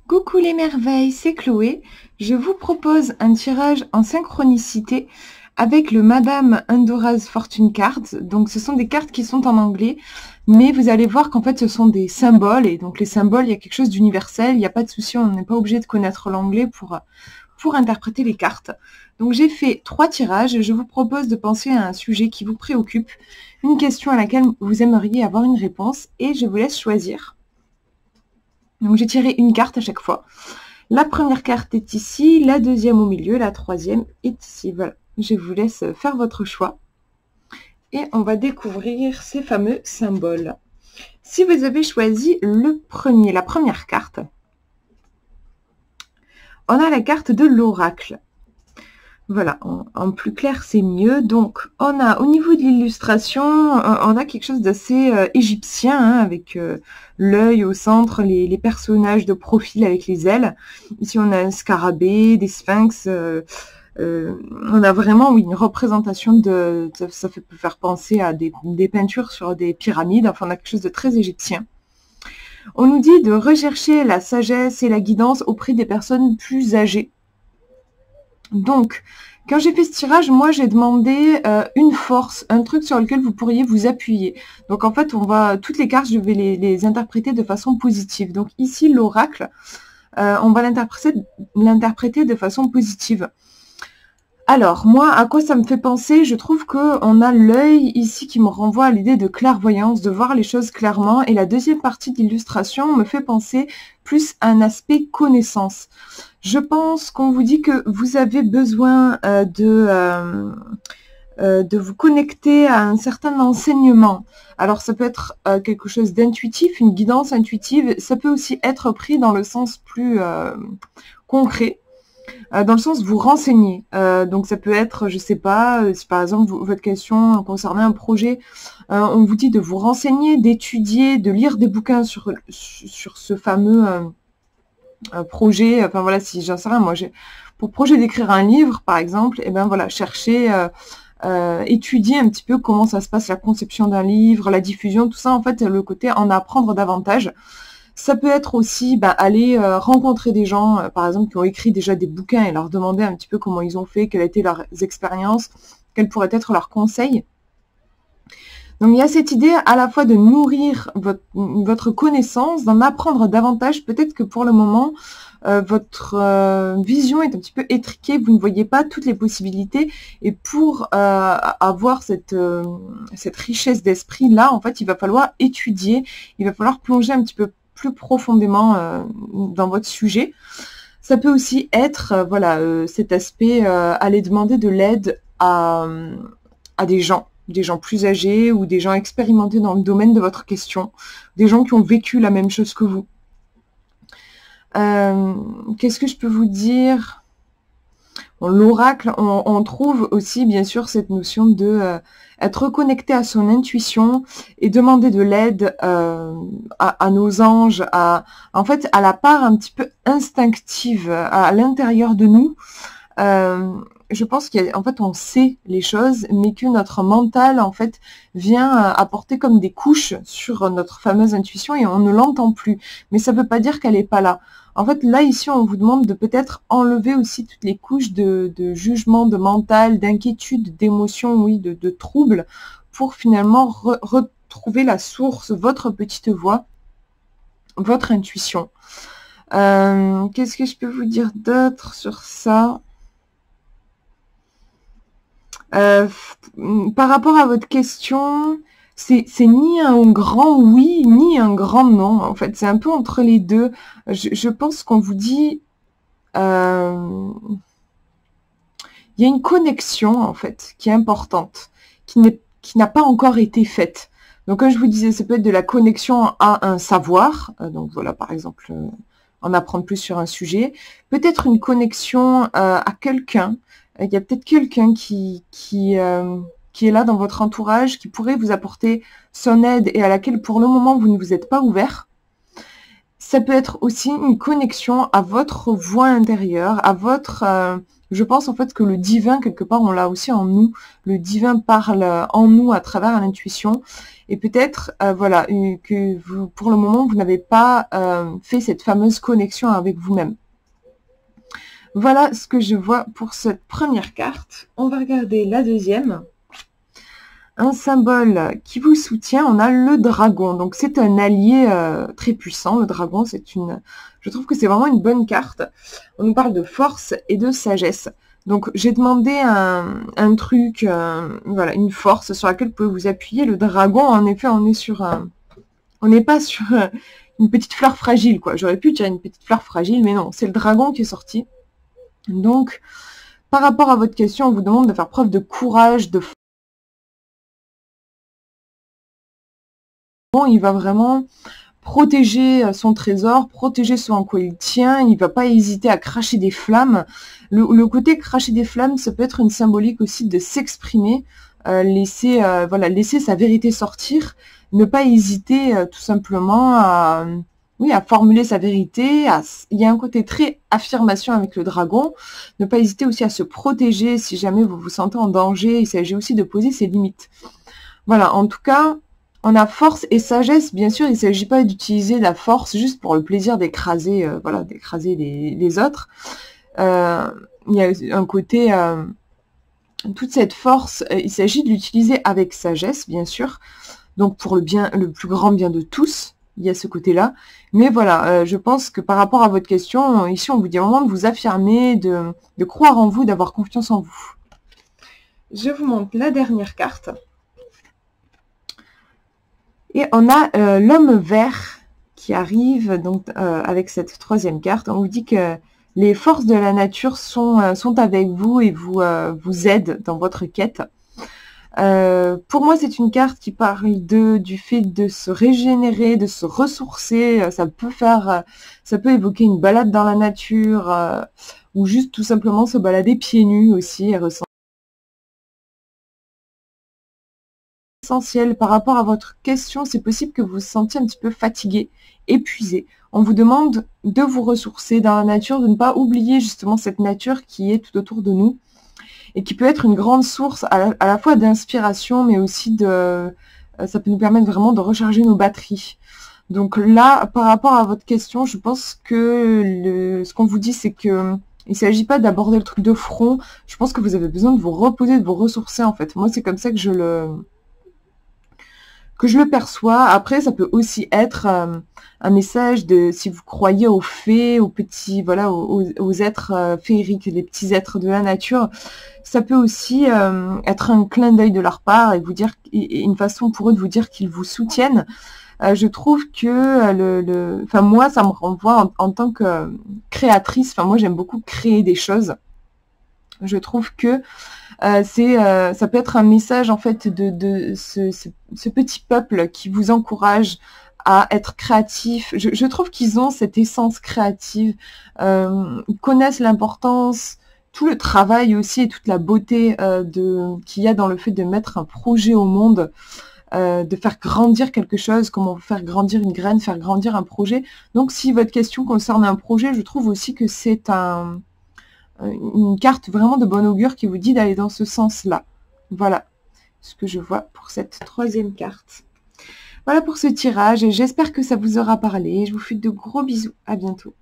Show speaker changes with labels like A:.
A: Coucou les merveilles, c'est Chloé. Je vous propose un tirage en synchronicité avec le Madame Undora's Fortune Cards. Donc ce sont des cartes qui sont en anglais, mais vous allez voir qu'en fait ce sont des symboles. Et donc les symboles, il y a quelque chose d'universel, il n'y a pas de souci, on n'est pas obligé de connaître l'anglais pour interpréter les cartes. Donc j'ai fait 3 tirages et je vous propose de penser à un sujet qui vous préoccupe, une question à laquelle vous aimeriez avoir une réponse et je vous laisse choisir. Donc j'ai tiré une carte à chaque fois. La première carte est ici, la deuxième au milieu, la troisième est ici. Voilà, je vous laisse faire votre choix. Et on va découvrir ces fameux symboles. Si vous avez choisi la première carte, on a la carte de l'oracle. Voilà, en plus clair, c'est mieux. Donc, on a au niveau de l'illustration, on a quelque chose d'assez égyptien, hein, avec l'œil au centre, les personnages de profil avec les ailes. Ici, on a un scarabée, des sphinx. On a vraiment, oui, une représentation de... Ça peut faire penser à des peintures sur des pyramides. Enfin, on a quelque chose de très égyptien. On nous dit de rechercher la sagesse et la guidance auprès des personnes plus âgées. Donc, quand j'ai fait ce tirage, moi j'ai demandé une force, un truc sur lequel vous pourriez vous appuyer. Donc en fait, toutes les cartes, je vais les interpréter de façon positive. Donc ici, l'oracle, on va l'interpréter de façon positive. Alors, moi, à quoi ça me fait penser? Je trouve qu'on a l'œil ici qui me renvoie à l'idée de clairvoyance, de voir les choses clairement. Et la deuxième partie de l'illustration me fait penser plus à un aspect connaissance. Je pense qu'on vous dit que vous avez besoin de vous connecter à un certain enseignement. Alors, ça peut être quelque chose d'intuitif, une guidance intuitive. Ça peut aussi être pris dans le sens plus concret. Dans le sens vous renseigner. Donc ça peut être, je sais pas, si par exemple votre question concernait un projet, on vous dit de vous renseigner, d'étudier, de lire des bouquins sur ce fameux projet. Enfin voilà, si j'en sais rien, moi j'ai pour projet d'écrire un livre par exemple, et ben voilà, chercher, étudier un petit peu comment ça se passe, la conception d'un livre, la diffusion, tout ça, en fait, le côté en apprendre davantage. Ça peut être aussi aller rencontrer des gens, par exemple, qui ont écrit déjà des bouquins et leur demander un petit peu comment ils ont fait, quelles étaient leurs expériences, quels pourraient être leurs conseils. Donc il y a cette idée à la fois de nourrir votre connaissance, d'en apprendre davantage. Peut-être que pour le moment, votre vision est un petit peu étriquée, vous ne voyez pas toutes les possibilités. Et pour avoir cette richesse d'esprit-là, en fait, il va falloir étudier, il va falloir plonger un petit peu plus profondément dans votre sujet. Ça peut aussi être cet aspect aller demander de l'aide à des gens plus âgés ou des gens expérimentés dans le domaine de votre question, des gens qui ont vécu la même chose que vous. Qu'est-ce que je peux vous dire? L'oracle, on trouve aussi bien sûr cette notion de être connecté à son intuition et demander de l'aide à nos anges, en fait à la part un petit peu instinctive à l'intérieur de nous. Je pense qu'en fait on sait les choses, mais que notre mental en fait vient apporter comme des couches sur notre fameuse intuition et on ne l'entend plus. Mais ça ne veut pas dire qu'elle n'est pas là. En fait, là, ici, on vous demande de peut-être enlever aussi toutes les couches de jugement, de mental, d'inquiétude, d'émotion, oui, de troubles, pour finalement retrouver la source, votre petite voix, votre intuition. Qu'est-ce que je peux vous dire d'autre sur ça? Par rapport à votre question, c'est ni un grand oui, ni un grand non. En fait, c'est un peu entre les deux. Je pense qu'on vous dit... il y a une connexion, en fait, qui est importante, qui n'a pas encore été faite. Donc, comme je vous disais, ça peut être de la connexion à un savoir. Donc, voilà, par exemple, en apprendre plus sur un sujet. Peut-être une connexion à quelqu'un. Il y a peut-être quelqu'un qui est là dans votre entourage, qui pourrait vous apporter son aide et à laquelle pour le moment vous ne vous êtes pas ouvert. Ça peut être aussi une connexion à votre voix intérieure, à votre Je pense en fait que le divin, quelque part, on l'a aussi en nous. Le divin parle en nous à travers l'intuition. Et peut-être, voilà, que vous, pour le moment, vous n'avez pas fait cette fameuse connexion avec vous-même. Voilà ce que je vois pour cette première carte. On va regarder la deuxième. Un symbole qui vous soutient, on a le dragon. Donc c'est un allié très puissant. Le dragon, je trouve que c'est vraiment une bonne carte. On nous parle de force et de sagesse. Donc j'ai demandé un truc, voilà, une force sur laquelle vous pouvez vous appuyer. Le dragon, en effet, on n'est pas sur une petite fleur fragile, quoi. J'aurais pu dire une petite fleur fragile, mais non, c'est le dragon qui est sorti. Donc, par rapport à votre question, on vous demande de faire preuve de courage, de force. Il va vraiment protéger son trésor, protéger ce en quoi il tient, il va pas hésiter à cracher des flammes. Le côté cracher des flammes, ça peut être une symbolique aussi de s'exprimer, laisser sa vérité sortir, ne pas hésiter tout simplement à formuler sa vérité. Il y a un côté très affirmation avec le dragon, ne pas hésiter aussi à se protéger si jamais vous vous sentez en danger. Il s'agit aussi de poser ses limites. Voilà, en tout cas, on a force et sagesse, bien sûr, il ne s'agit pas d'utiliser la force juste pour le plaisir d'écraser d'écraser les autres. Il y a un côté, toute cette force, il s'agit de l'utiliser avec sagesse, bien sûr, donc pour le plus grand bien de tous, il y a ce côté-là. Mais voilà, je pense que par rapport à votre question, ici on vous dit vraiment de vous affirmer, de croire en vous, d'avoir confiance en vous. Je vous montre la dernière carte. Et on a l'homme vert qui arrive donc avec cette troisième carte. On vous dit que les forces de la nature sont avec vous et vous aident dans votre quête. Pour moi, c'est une carte qui parle du fait de se régénérer, de se ressourcer. Ça peut évoquer une balade dans la nature ou juste tout simplement se balader pieds nus aussi et ressentir. Essentiel par rapport à votre question, c'est possible que vous vous sentiez un petit peu fatigué, épuisé. On vous demande de vous ressourcer dans la nature, de ne pas oublier justement cette nature qui est tout autour de nous et qui peut être une grande source à la fois d'inspiration, mais aussi ça peut nous permettre vraiment de recharger nos batteries. Donc là, par rapport à votre question, je pense que ce qu'on vous dit, c'est que il ne s'agit pas d'aborder le truc de front. Je pense que vous avez besoin de vous reposer, de vous ressourcer en fait. Moi, c'est comme ça que je le perçois. Après, ça peut aussi être un message de si vous croyez aux fées, aux petits, voilà, aux êtres féeriques, les petits êtres de la nature. Ça peut aussi être un clin d'œil de leur part et vous dire, et une façon pour eux de vous dire qu'ils vous soutiennent. Je trouve que enfin moi, ça me renvoie en tant que créatrice. Enfin moi, j'aime beaucoup créer des choses. Je trouve que ça peut être un message en fait de ce petit peuple qui vous encourage à être créatif. Je trouve qu'ils ont cette essence créative. Ils connaissent l'importance, tout le travail aussi et toute la beauté qu'il y a dans le fait de mettre un projet au monde, de faire grandir quelque chose, comment faire grandir une graine, faire grandir un projet. Donc si votre question concerne un projet, je trouve aussi que c'est une carte vraiment de bon augure qui vous dit d'aller dans ce sens-là. Voilà ce que je vois pour cette troisième carte. Voilà pour ce tirage. J'espère que ça vous aura parlé. Je vous fais de gros bisous. À bientôt.